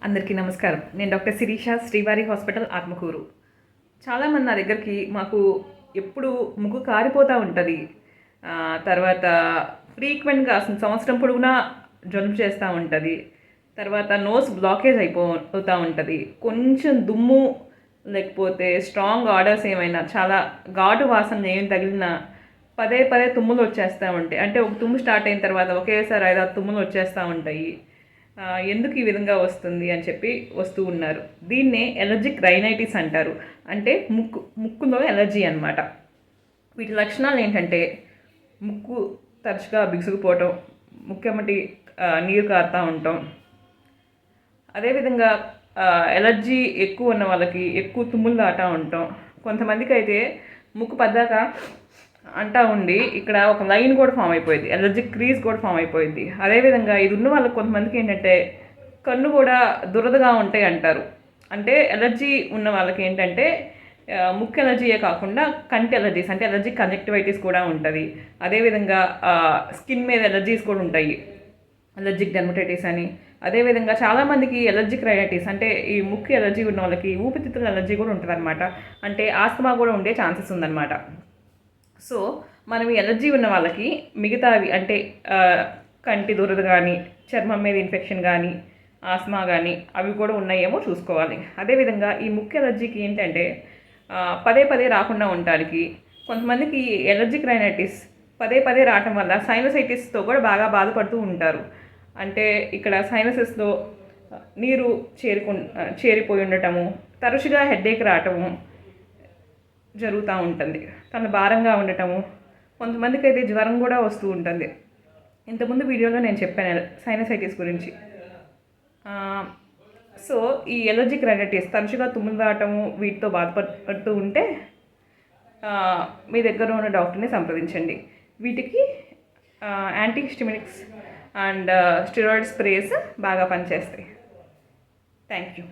అందరికీ నమస్కారం. నేను డాక్టర్ శిరీష, శ్రీవారి హాస్పిటల్, ఆత్మకూరు. చాలామంది నా దగ్గరికి మాకు ఎప్పుడు ముక్కు కారిపోతూ ఉంటుంది, తర్వాత ఫ్రీక్వెంట్గా అసలు సంవత్సరం పొడవునా జలుబు చేస్తూ ఉంటుంది, తర్వాత నోస్ బ్లాకేజ్ అయిపోతూ ఉంటుంది, కొంచెం దుమ్ము లేకపోతే స్ట్రాంగ్ ఆర్డర్స్ ఏమైనా చాలా ఘాటు వాసన ఏం తగిలినా పదే పదే తుమ్ములు వచ్చేస్తూ ఉంటాయి. అంటే ఒక తుమ్ము స్టార్ట్ అయిన తర్వాత ఒకేసారి 5-6 తుమ్ములు వచ్చేస్తూ ఉంటాయి. ఎందుకు ఈ విధంగా వస్తుంది అని చెప్పి వస్తూ ఉన్నారు. దీన్నే ఎలర్జిక్ రైనైటిస్ అంటారు. అంటే ముక్కులో ఎలర్జీ అన్నమాట. వీటి లక్షణాలు ఏంటంటే ముక్కు తరచుగా బిగుసుకుపోవటం, ముక్కెమ్మటి నీరు కారుతూ ఉండటం, అదేవిధంగా ఎలర్జీ ఎక్కువ ఉన్న వాళ్ళకి ఎక్కువ తుమ్ములు దాటా ఉండటం, కొంతమందికి అయితే ముక్కు పద్దాక అంటా ఉండి ఇక్కడ ఒక లైన్ కూడా ఫామ్ అయిపోయింది, ఎలర్జిక్ క్రీజ్ కూడా ఫామ్ అయిపోయింది. అదేవిధంగా ఇది ఉన్న వాళ్ళకి కొంతమందికి ఏంటంటే కన్ను కూడా దురదగా ఉంటాయి అంటారు. అంటే ఎలర్జీ ఉన్న వాళ్ళకి ఏంటంటే ముక్కు ఎలర్జీయే కాకుండా కంటి ఎలర్జీస్ అంటే ఎలర్జిక్ కంజక్టివైటిస్ కూడా ఉంటుంది. అదేవిధంగా స్కిన్ మీద ఎలర్జీస్ కూడా ఉంటాయి, ఎలర్జిక్ డెర్మటైటిస్ అని. అదేవిధంగా చాలామందికి ఎలర్జిక్ రైనైటిస్ అంటే ఈ ముక్కు ఎలర్జీ ఉన్న వాళ్ళకి ఊపిరితిత్తుల ఎలర్జీ కూడా ఉంటుంది అనమాట. అంటే ఆస్తమా కూడా ఉండే ఛాన్సెస్ ఉందన్నమాట. సో మనం ఈ ఎలర్జీ ఉన్న వాళ్ళకి మిగతావి అంటే కంటి దురద కానీ, చర్మం మీద ఇన్ఫెక్షన్ కానీ, ఆస్మా కానీ అవి కూడా ఉన్నాయేమో చూసుకోవాలి. అదేవిధంగా ఈ ముక్కు ఎలర్జీకి ఏంటంటే పదే పదే రాకుండా ఉండడానికి కొంతమందికి ఎలర్జిక్ రైనైటిస్ పదే పదే రావటం వల్ల సైనసైటిస్తో కూడా బాగా బాధపడుతూ ఉంటారు. అంటే ఇక్కడ సైనసెస్లో నీరు చేరిపోయి ఉండటము, తరచుగా హెడేక్ రావటము జరుగుతూ ఉంటుంది, తను భారంగా ఉండటము, కొంతమందికి అయితే జ్వరం కూడా వస్తూ ఉంటుంది. ఇంతకుముందు వీడియోలో నేను చెప్పాను సైనసైటిస్ గురించి. సో ఈ ఎలర్జిక్ రైనైటిస్ తరచుగా తుమ్ములు రావటము వీటితో బాధపడుతూ ఉంటే మీ దగ్గర ఉన్న డాక్టర్ని సంప్రదించండి. వీటికి యాంటీహిస్టమినిక్స్ అండ్ స్టెరాయిడ్ స్ప్రేస్ బాగా పనిచేస్తాయి. Thank you.